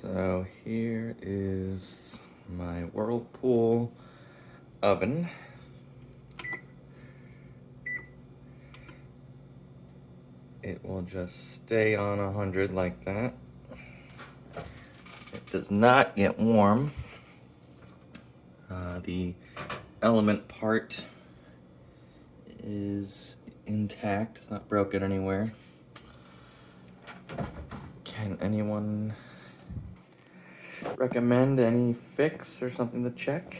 So here is my Whirlpool oven. It will just stay on 100 like that. It does not get warm. The element part is intact, it's not broken anywhere. Can anyone recommend any fix or something to check?